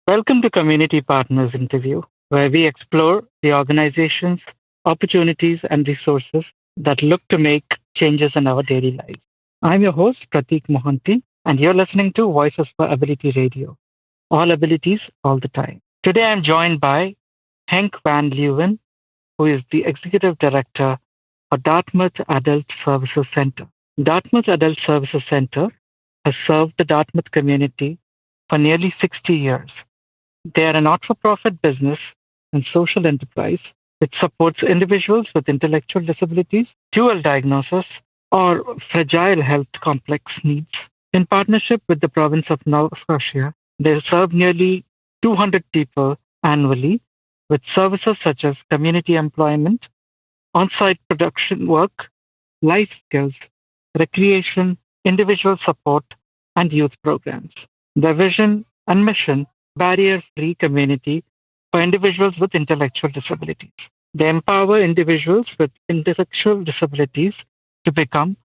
Welcome to Community Partners Interview, where we explore the organizations, opportunities, and resources that look to make changes in our daily lives. I'm your host, Prateek Mohanty, and you're listening to Voices for Ability Radio, all abilities, all the time. Today, I'm joined by Henk van Leeuwen, who is the Executive Director for Dartmouth Adult Services Center. Dartmouth Adult Services Center has served the Dartmouth community for nearly 60 years. They are a not for profit business and social enterprise which supports individuals with intellectual disabilities, dual diagnosis, or fragile health complex needs. In partnership with the province of Nova Scotia, they serve nearly 200 people annually with services such as community employment, on site production work, life skills, recreation, individual support, and youth programs. Their vision and mission barrier free community for individuals with intellectual disabilities. They empower individuals with intellectual disabilities to become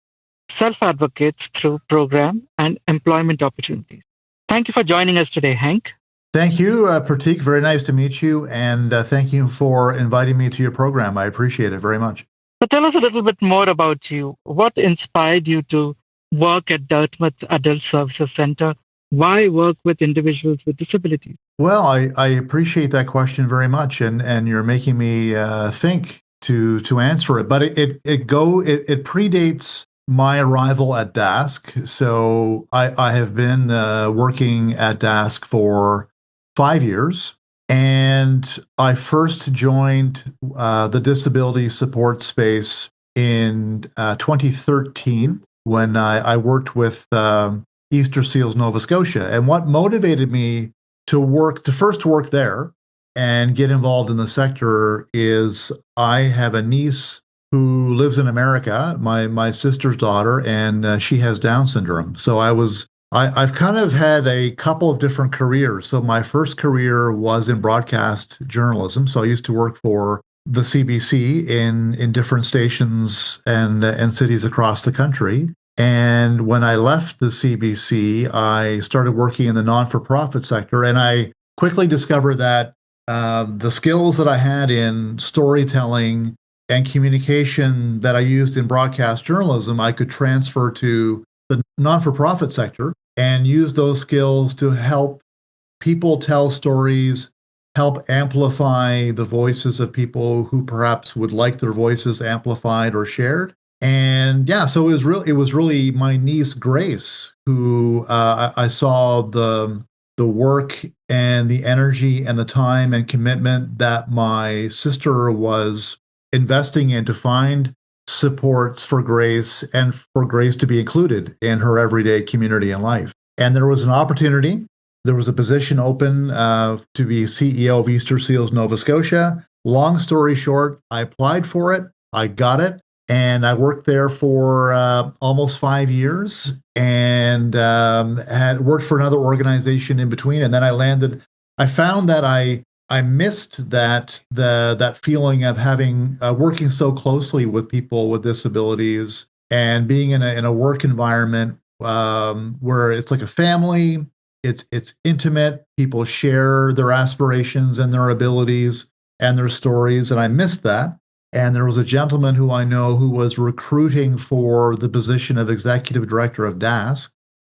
self advocates through program and employment opportunities. Thank you for joining us today, Henk. Thank you, Prateek. Very nice to meet you. And thank you for inviting me to your program. I appreciate it very much. So tell us a little bit more about you. What inspired you to work at Dartmouth Adult Services Center? Why work with individuals with disabilities? Well, I appreciate that question very much, and you're making me think to answer it. But it predates my arrival at DASC. So I have been working at DASC for 5 years, and I first joined the disability support space in 2013 when I worked with Easter Seals Nova Scotia. And what motivated me to first work there and get involved in the sector is I have a niece who lives in America, my sister's daughter, and she has Down syndrome. So I've kind of had a couple of different careers. So my first career was in broadcast journalism. So I used to work for the CBC in different stations and cities across the country. And when I left the CBC, I started working in the non-for-profit sector, and I quickly discovered that the skills that I had in storytelling and communication that I used in broadcast journalism, I could transfer to the non-for-profit sector and use those skills to help people tell stories, help amplify the voices of people who perhaps would like their voices amplified or shared. And yeah, so it was really my niece Grace who I saw the work and the energy and the time and commitment that my sister was investing in to find supports for Grace and for Grace to be included in her everyday community and life. And there was an opportunity. There was a position open to be CEO of Easter Seals Nova Scotia. Long story short, I applied for it. I got it. And I worked there for almost 5 years and had worked for another organization in between. And then I found that I missed that feeling of having working so closely with people with disabilities and being in a work environment where it's like a family. It's intimate. People share their aspirations and their abilities and their stories. And I missed that. And there was a gentleman who I know who was recruiting for the position of executive director of DASC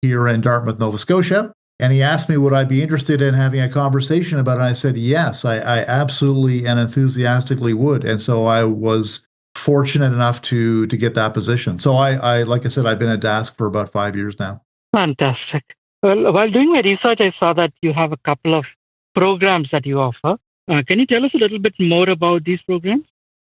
here in Dartmouth, Nova Scotia. And he asked me, would I be interested in having a conversation about it? And I said, yes, I absolutely and enthusiastically would. And so I was fortunate enough to get that position. So I like I said, I've been at DASC for about 5 years now. Fantastic. Well, while doing my research, I saw that you have a couple of programs that you offer. Can you tell us a little bit more about these programs?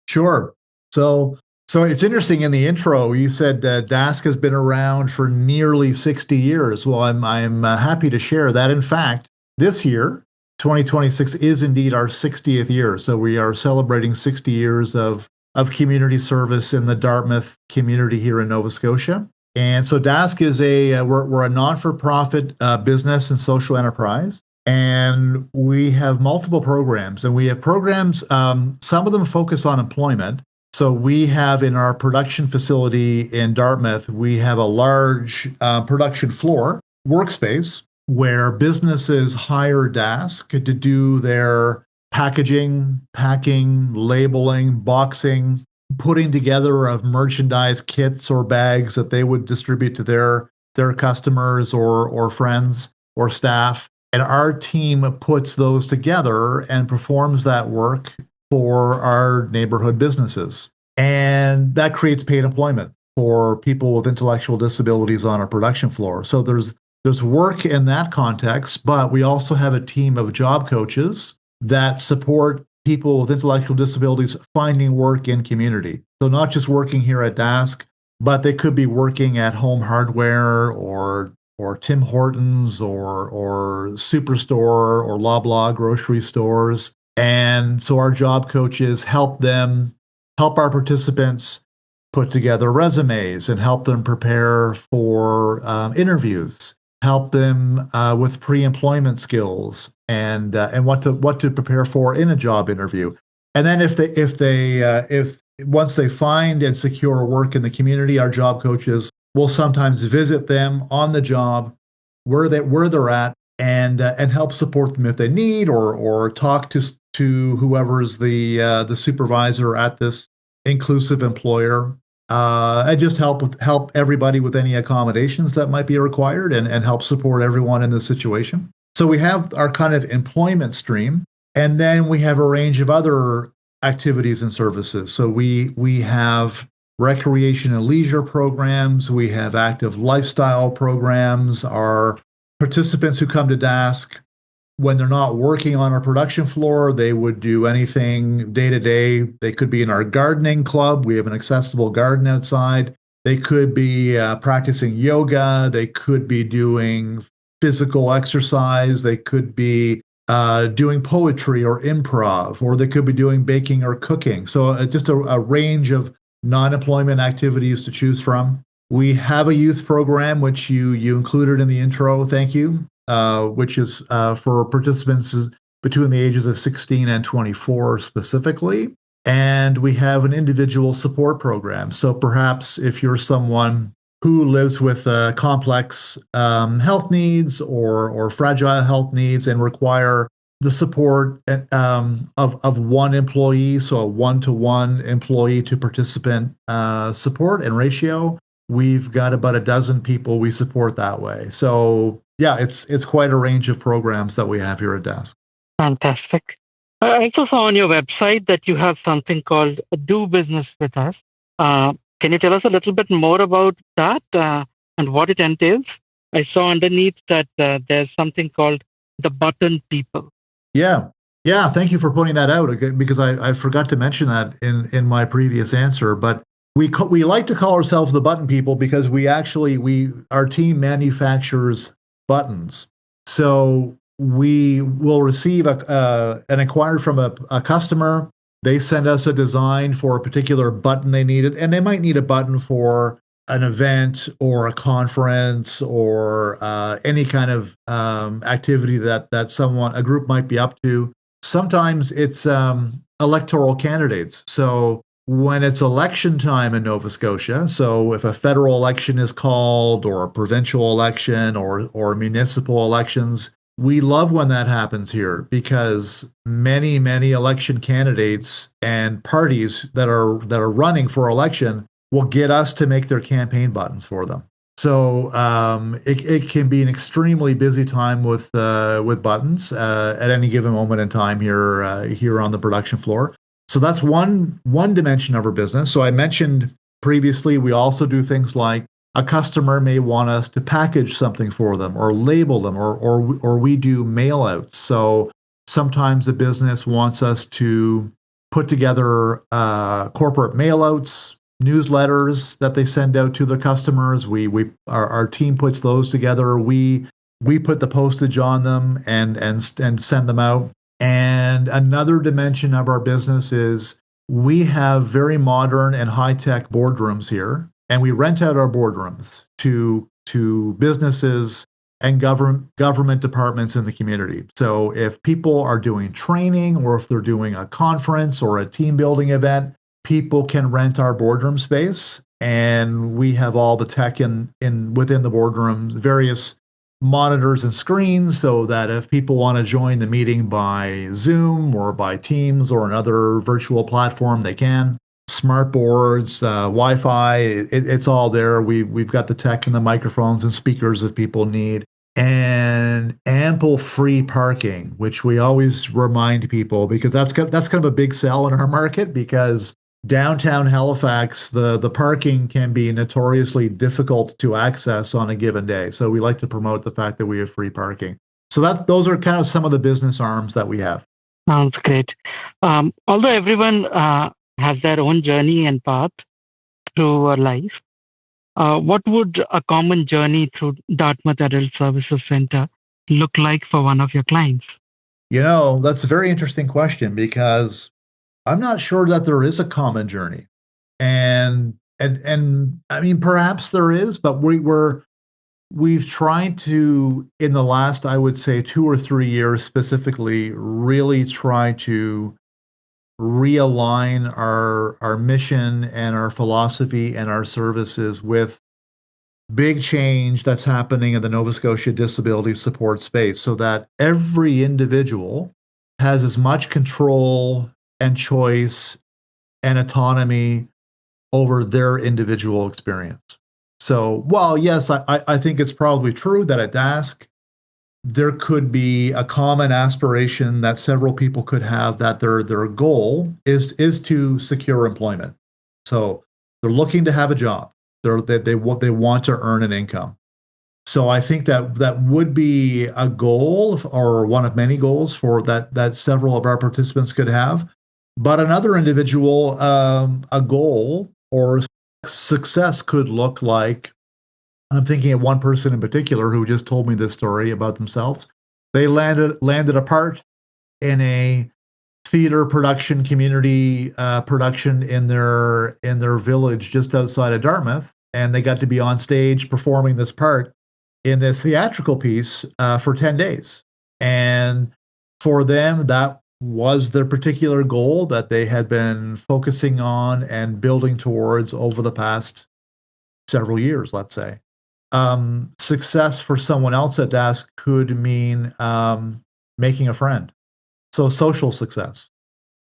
Sure. So it's interesting in the intro, you said DASC has been around for nearly 60 years. Well, I'm happy to share that. In fact, this year, 2026 is indeed our 60th year. So we are celebrating 60 years of community service in the Dartmouth community here in Nova Scotia. And so DASC is we're a non-for-profit business and social enterprise. And we have multiple programs, and we have programs, some of them focus on employment. So we have in our production facility in Dartmouth, we have a large production floor workspace where businesses hire Dask to do their packaging, packing, labeling, boxing, putting together of merchandise kits or bags that they would distribute to their customers or friends or staff. And our team puts those together and performs that work for our neighborhood businesses. And that creates paid employment for people with intellectual disabilities on our production floor. So there's work in that context, but we also have a team of job coaches that support people with intellectual disabilities finding work in community. So not just working here at Dask, but they could be working at Home Hardware or Tim Hortons or Superstore or Loblaw grocery stores. And so our job coaches help our participants put together resumes and help them prepare for interviews, help them with pre-employment skills and what to prepare for in a job interview. And then if once they find and secure work in the community, our job coaches will sometimes visit them on the job where they're at and help support them if they need or talk to whoever's the supervisor at this inclusive employer and just help everybody with any accommodations that might be required and help support everyone in this situation. So we have our kind of employment stream, and then we have a range of other activities and services. So we have recreation and leisure programs, we have active lifestyle programs. Our participants who come to Dask, when they're not working on our production floor, they would do anything day to day. They could be in our gardening club. We have an accessible garden outside. They could be practicing yoga. They could be doing physical exercise. They could be doing poetry or improv, or they could be doing baking or cooking. So just a range of non-employment activities to choose from. We have a youth program, which you included in the intro. Thank you. Which is for participants between the ages of 16 and 24 specifically. And we have an individual support program. So perhaps if you're someone who lives with complex health needs or fragile health needs and require the support of one employee, so a one-to-one employee to participant support and ratio, we've got about a dozen people we support that way. So yeah, it's quite a range of programs that we have here at Dask. Fantastic. I also saw on your website that you have something called Do Business with Us. Can you tell us a little bit more about that and what it entails? I saw underneath that there's something called the Button People. Yeah. Yeah. Thank you for pointing that out because I forgot to mention that in my previous answer. But we like to call ourselves the Button People because our team manufactures buttons. So we will receive an inquiry from a customer. They send us a design for a particular button they needed, and they might need a button for an event or a conference or any kind of activity that a group might be up to. Sometimes it's electoral candidates. So when it's election time in Nova Scotia, so if a federal election is called or a provincial election or municipal elections, we love when that happens here because many election candidates and parties that are running for election will get us to make their campaign buttons for them. So it can be an extremely busy time with buttons at any given moment in time here on the production floor. So that's one dimension of our business. So I mentioned previously, we also do things like a customer may want us to package something for them or label them, or we do mail outs. So sometimes the business wants us to put together corporate mail outs, newsletters that they send out to their customers. Our team puts those together. We put the postage on them and send them out. And another dimension of our business is we have very modern and high-tech boardrooms here, and we rent out our boardrooms to businesses and government departments in the community. So if people are doing training or if they're doing a conference or a team building event, people can rent our boardroom space, and we have all the tech within the boardroom, various monitors and screens so that if people want to join the meeting by Zoom or by Teams or another virtual platform, they can. Smart boards, Wi-Fi, it's all there. We've got the tech and the microphones and speakers if people need, and ample free parking, which we always remind people because that's kind of a big sell in our market because downtown Halifax, the parking can be notoriously difficult to access on a given day. So we like to promote the fact that we have free parking. So those are kind of some of the business arms that we have. Sounds great. Although everyone has their own journey and path through life, what would a common journey through Dartmouth Adult Services Center look like for one of your clients? That's a very interesting question because I'm not sure that there is a common journey. And I mean, perhaps there is, but we've tried to, in the last, I would say 2 or 3 years specifically, really try to realign our mission and our philosophy and our services with big change that's happening in the Nova Scotia disability support space so that every individual has as much control and choice and autonomy over their individual experience. So, while yes, I think it's probably true that at DASC, there could be a common aspiration that several people could have that their goal is to secure employment. So they're looking to have a job. They want to earn an income. So I think that would be a goal or one of many goals for that several of our participants could have. But another individual, a goal or success could look like, I'm thinking of one person in particular who just told me this story about themselves. They landed a part in a theater production, community production in their village just outside of Dartmouth, and they got to be on stage performing this part in this theatrical piece for 10 days. And for them, that was their particular goal that they had been focusing on and building towards over the past several years, let's say. Success for someone else at DASC could mean making a friend. So social success.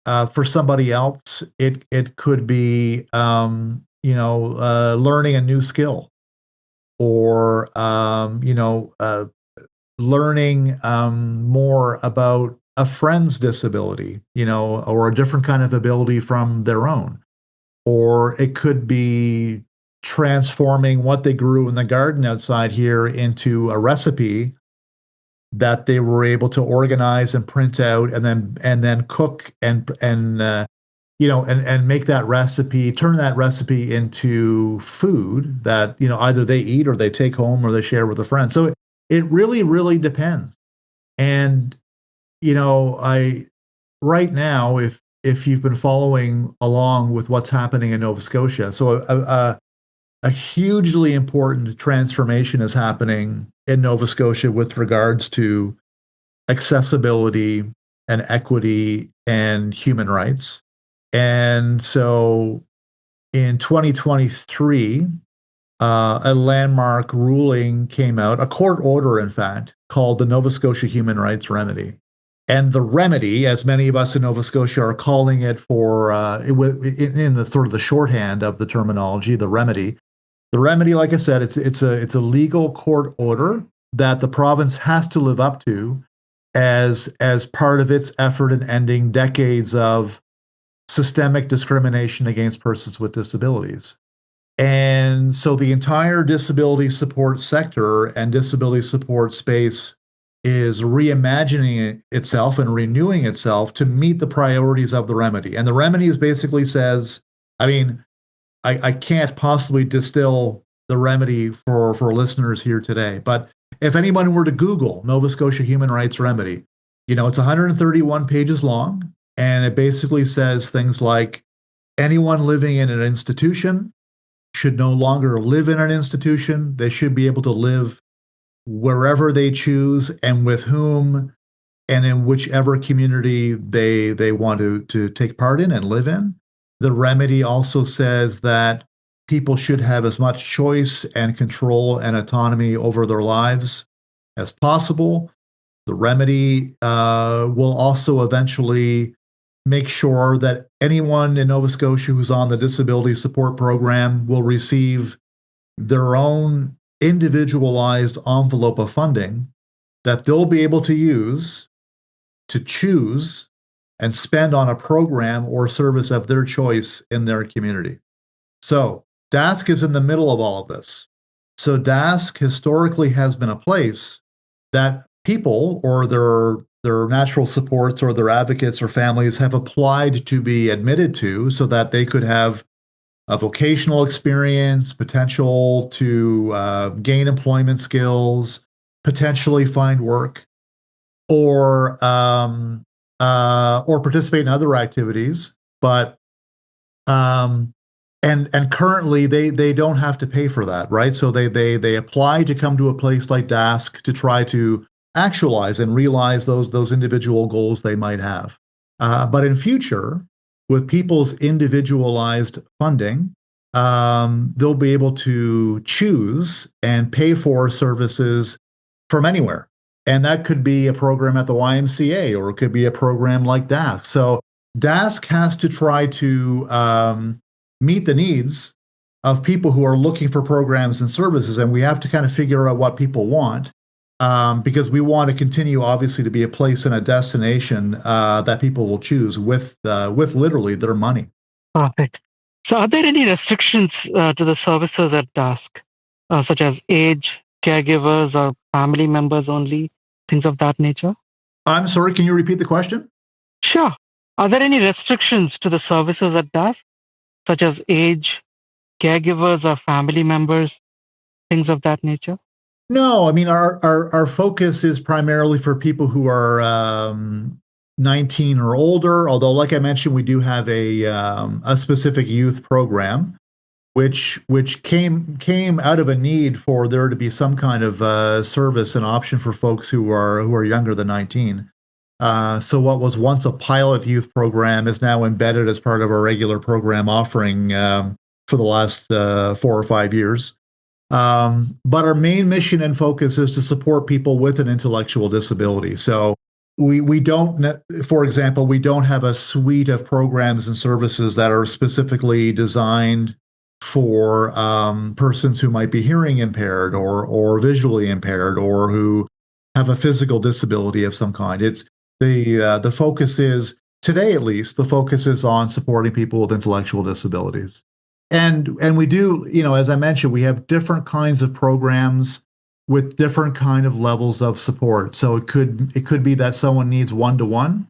For somebody else, it could be learning a new skill or learning more about a friend's disability, or a different kind of ability from their own. Or it could be transforming what they grew in the garden outside here into a recipe that they were able to organize and print out and then cook and make that recipe, turn that recipe into food that either they eat or they take home or they share with a friend. So it really, really depends. And I right now, if you've been following along with what's happening in Nova Scotia, so a hugely important transformation is happening in Nova Scotia with regards to accessibility and equity and human rights. And so in 2023, a landmark ruling came out, a court order, in fact, called the Nova Scotia Human Rights Remedy. And the remedy, as many of us in Nova Scotia are calling it for, in the sort of the shorthand of the terminology, the remedy. The remedy, like I said, it's a legal court order that the province has to live up to as part of its effort in ending decades of systemic discrimination against persons with disabilities. And so the entire disability support sector and disability support space is reimagining itself and renewing itself to meet the priorities of the remedy. And the remedy basically says, I mean, I can't possibly distill the remedy for listeners here today, but if anyone were to Google Nova Scotia Human Rights Remedy, it's 131 pages long, and it basically says things like anyone living in an institution should no longer live in an institution. They should be able to live wherever they choose and with whom and in whichever community they want to take part in and live in. The remedy also says that people should have as much choice and control and autonomy over their lives as possible. The remedy will also eventually make sure that anyone in Nova Scotia who's on the disability support program will receive their own individualized envelope of funding that they'll be able to use to choose and spend on a program or service of their choice in their community. So DASC is in the middle of all of this. So DASC historically has been a place that people or their natural supports or their advocates or families have applied to be admitted to so that they could have a vocational experience, potential to gain employment skills, potentially find work, or participate in other activities. But and currently they don't have to pay for that, right? So they apply to come to a place like DASC to try to actualize and realize those individual goals they might have. But in future, with people's individualized funding, they'll be able to choose and pay for services from anywhere. And that could be a program at the YMCA, or it could be a program like DASC. So DASC has to try to meet the needs of people who are looking for programs and services, and we have to kind of figure out what people want, because we want to continue, obviously, to be a place and a destination that people will choose with literally their money. Perfect. So, are there any restrictions to the services at DASC, such as age, caregivers, or family members only, things of that nature? I'm sorry, can you repeat the question? Sure. Are there any restrictions to the services at DASC, such as age, caregivers, or family members, things of that nature? No, I mean, our focus is primarily for people who are 19 or older, although, like I mentioned, we do have a specific youth program, which came out of a need for there to be some kind of service and option for folks who are younger than 19. So what was once a pilot youth program is now embedded as part of our regular program offering for the last 4 or 5 years. But our main mission and focus is to support people with an intellectual disability. So we don't, for example, we don't have a suite of programs and services that are specifically designed for persons who might be hearing impaired or visually impaired or who have a physical disability of some kind. It's the focus is, today at least, the focus is on supporting people with intellectual disabilities. And we do, as I mentioned, we have different kinds of programs with different kind of levels of support. So it could be that someone needs one-to-one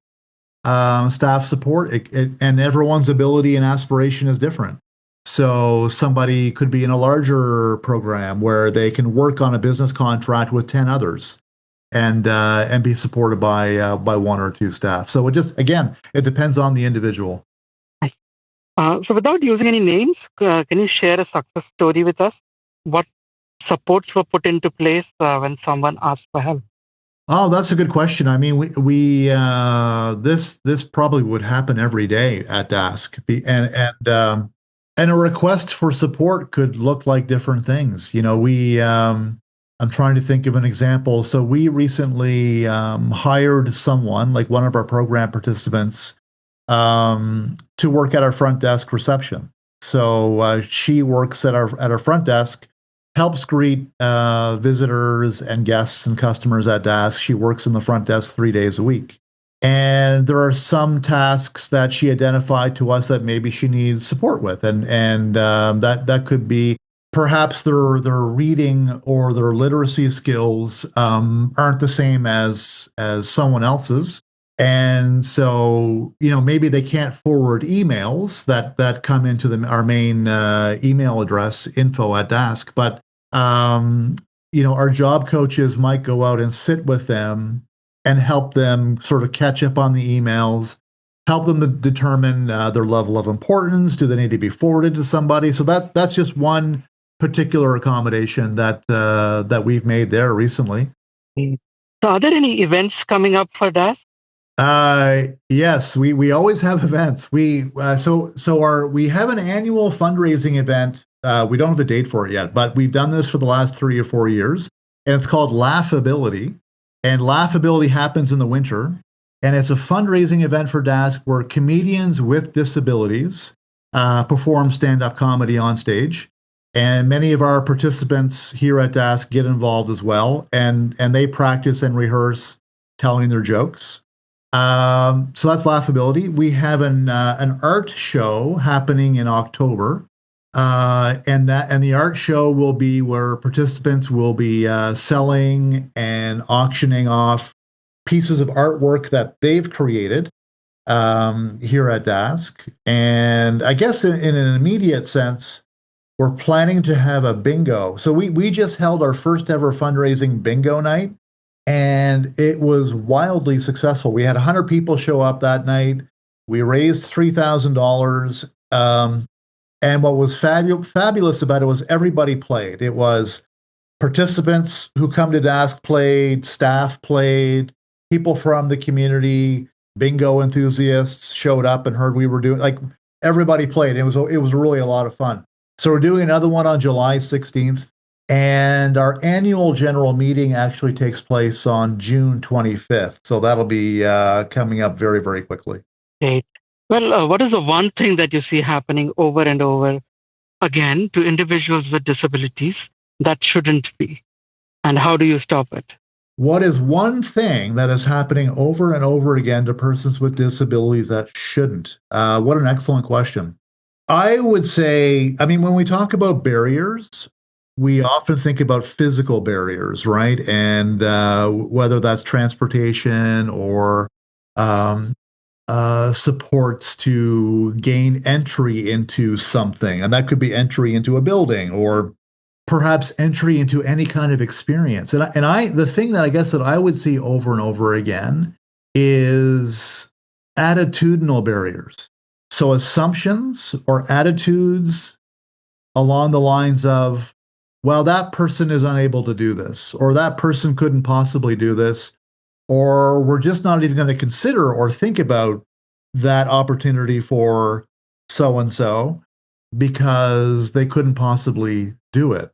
staff support, and everyone's ability and aspiration is different. So somebody could be in a larger program where they can work on a business contract with 10 others and be supported by 1 or 2 staff. So it depends on the individual. So without using any names, can you share a success story with us? What supports were put into place when someone asked for help? Oh, that's a good question. I mean, this probably would happen every day at DASC, and a request for support could look like different things. I'm trying to think of an example. So we recently hired someone, like one of our program participants, to work at our front desk reception. So she works at our front desk, helps greet visitors and guests and customers at DASC. She works in the front desk 3 days a week. And there are some tasks that she identified to us that maybe she needs support with, and that could be perhaps their reading or their literacy skills aren't the same as someone else's. And so, maybe they can't forward emails that come into our main email address, info@DASC, but our job coaches might go out and sit with them and help them sort of catch up on the emails, help them to determine their level of importance. Do they need to be forwarded to somebody? So that's just one particular accommodation that we've made there recently. So are there any events coming up for DASC? Yes, we always have events. We have an annual fundraising event. We don't have a date for it yet, but we've done this for the last 3 or 4 years. and it's called Laughability. And Laughability happens in the winter. And it's a fundraising event for DASK where comedians with disabilities perform stand up comedy on stage. And many of our participants here at DASK get involved as well. And they practice and rehearse telling their jokes. So that's Laughability. We have an art show happening in October. And the art show will be where participants will be selling and auctioning off pieces of artwork that they've created here at DASK. And I guess in an immediate sense, we're planning to have a bingo. So we just held our first ever fundraising bingo night, and it was wildly successful. We had 100 people show up that night. We raised $3,000. And what was fabulous about it was everybody played. It was participants who come to DASK played, staff played, people from the community, bingo enthusiasts showed up and heard we were doing, like, everybody played. It was really a lot of fun. So we're doing another one on July 16th. And our annual general meeting actually takes place on June 25th. So that'll be coming up very, very quickly. Great. Well, what is the one thing that you see happening over and over again to individuals with disabilities that shouldn't be? And how do you stop it? What is one thing that is happening over and over again to persons with disabilities that shouldn't? What an excellent question. I would say, I mean, when we talk about barriers, we often think about physical barriers, right? And whether that's transportation or supports to gain entry into something. And that could be entry into a building or perhaps entry into any kind of experience. The thing that I guess that I would see over and over again is attitudinal barriers. So assumptions or attitudes along the lines of, well, that person is unable to do this, or that person couldn't possibly do this, or we're just not even going to consider or think about that opportunity for so and so because they couldn't possibly do it.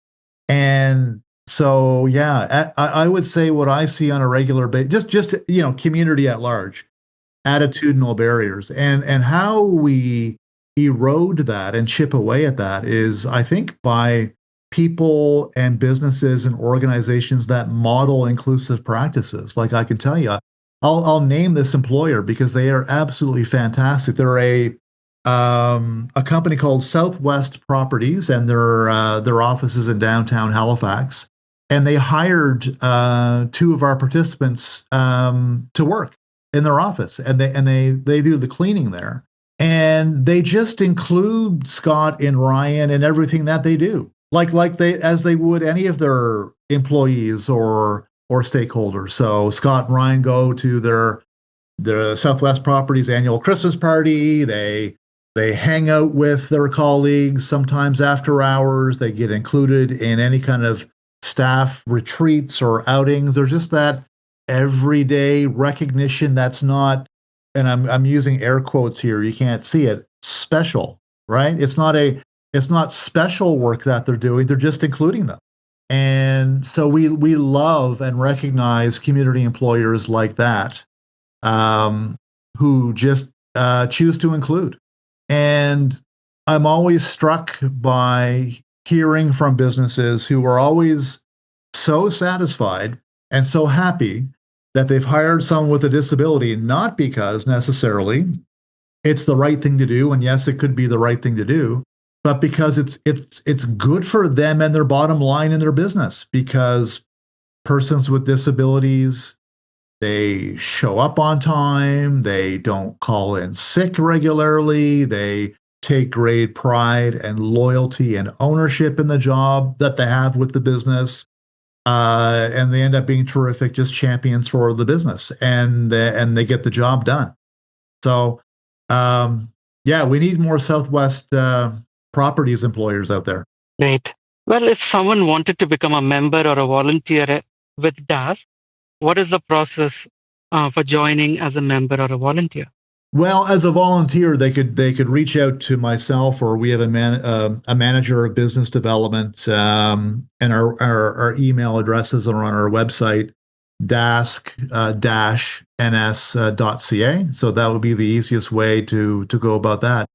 And so, yeah, I would say what I see on a regular basis, just community at large, attitudinal barriers, and how we erode that and chip away at that is, I think, by people and businesses and organizations that model inclusive practices. Like, I can tell you, I'll name this employer because they are absolutely fantastic. They're a company called Southwest Properties, and their office is in downtown Halifax. And they hired two of our participants to work in their office, and they do the cleaning there. And they just include Scott and Ryan in everything that they do, like they would any of their employees or stakeholders. So Scott and Ryan go to the Southwest Properties annual Christmas party. They hang out with their colleagues, sometimes after hours. They get included in any kind of staff retreats or outings. There's just that everyday recognition that's not, and I'm using air quotes here, you can't see it, special, right? It's not special work that they're doing, they're just including them. And so we love and recognize community employers like that, who just choose to include. And I'm always struck by hearing from businesses who are always so satisfied and so happy that they've hired someone with a disability, not because necessarily it's the right thing to do, and yes, it could be the right thing to do, but because it's good for them and their bottom line in their business. Because persons with disabilities, they show up on time, they don't call in sick regularly, they take great pride and loyalty and ownership in the job that they have with the business. And they end up being terrific, just champions for the business, and they get the job done. So, yeah, we need more Southwest Properties employers out there. Great. Well, if someone wanted to become a member or a volunteer with DAS, what is the process for joining as a member or a volunteer? Well, as a volunteer, they could reach out to myself, or we have a manager of business development, and our email addresses are on our website, dask ns.ca. So that would be the easiest way to go about that.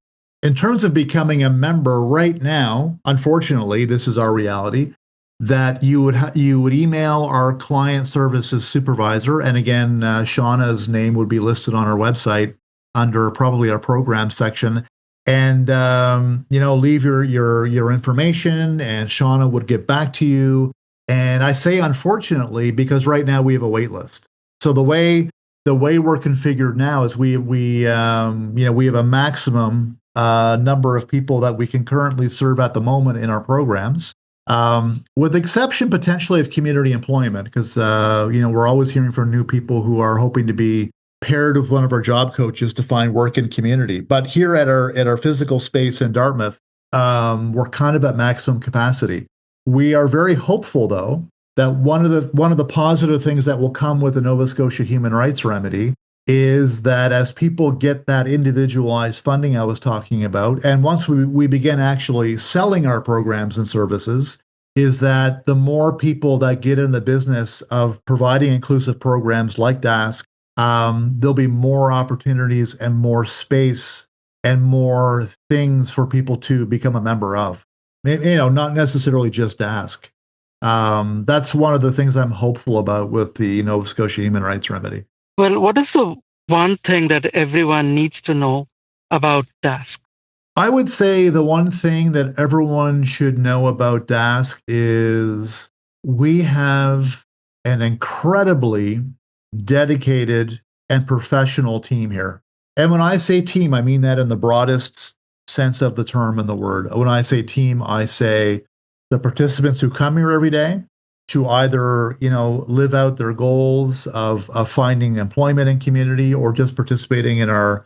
In terms of becoming a member right now, unfortunately, this is our reality, that you would email our client services supervisor, and again, Shauna's name would be listed on our website under probably our program section, and leave your information, and Shauna would get back to you. And I say unfortunately because right now we have a wait list. So the way we're configured now is we have a maximum number of people that we can currently serve at the moment in our programs, with exception potentially of community employment, because we're always hearing from new people who are hoping to be paired with one of our job coaches to find work in community. But here at our physical space in Dartmouth, we're kind of at maximum capacity. We are very hopeful, though, that one of the positive things that will come with the Nova Scotia Human Rights Remedy is that as people get that individualized funding I was talking about, and once we begin actually selling our programs and services, is that the more people that get in the business of providing inclusive programs like DASK, there'll be more opportunities and more space and more things for people to become a member of. Not necessarily just ask. That's one of the things I'm hopeful about with the Nova Scotia Human Rights Remedy. Well, what is the one thing that everyone needs to know about task? I would say the one thing that everyone should know about DASK is we have an incredibly dedicated and professional team here. And when I say team, I mean that in the broadest sense of the term and the word. When I say team, I say the participants who come here every day to either, live out their goals of finding employment in community, or just participating in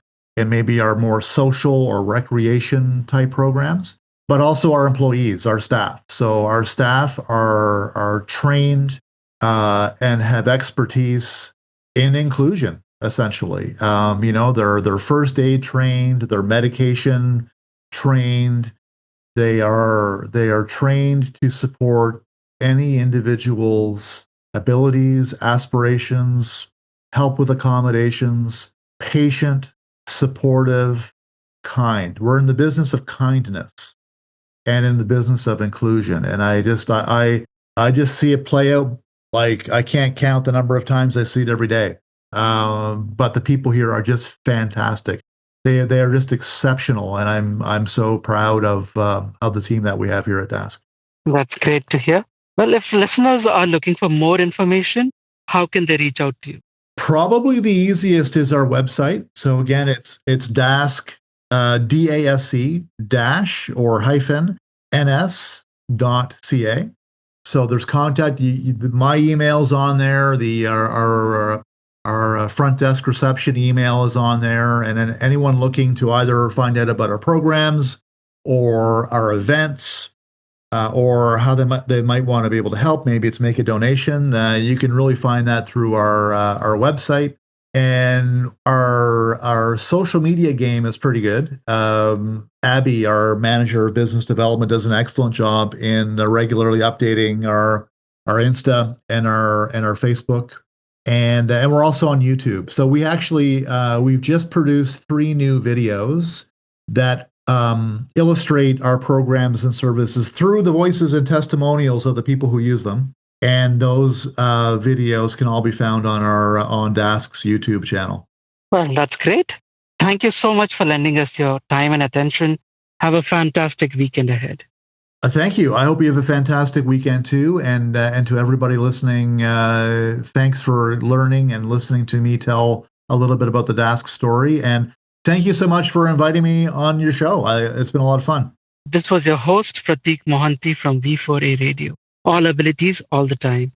maybe our more social or recreation type programs, but also our employees, our staff. So our staff are trained and have expertise in inclusion, essentially. They're first aid trained, they're medication trained. They are trained to support any individual's abilities, aspirations, help with accommodations, patient, supportive, kind. We're in the business of kindness and in the business of inclusion. And I just see it play out. Like, I can't count the number of times I see it every day. But the people here are just fantastic. They are just exceptional, and I'm so proud of the team that we have here at DASK. That's great to hear. Well, if listeners are looking for more information, how can they reach out to you? Probably the easiest is our website. So again, it's DASK, DASC dash or hyphen ns.ca. So there's contact. My email's on there. Our front desk reception email is on there, and then anyone looking to either find out about our programs or our events, or how they might want to be able to help. Maybe it's make a donation. You can really find that through our website. And our social media game is pretty good. Abby, our manager of business development, does an excellent job in regularly updating our Insta and our Facebook, and we're also on YouTube. So we've just produced 3 new videos that illustrate our programs and services through the voices and testimonials of the people who use them. And those videos can all be found on DASK's YouTube channel. Well, that's great. Thank you so much for lending us your time and attention. Have a fantastic weekend ahead. Thank you. I hope you have a fantastic weekend too. And to everybody listening, thanks for learning and listening to me tell a little bit about the DASK story. And thank you so much for inviting me on your show. It's been a lot of fun. This was your host, Prateek Mohanty from V4A Radio. All abilities, all the time.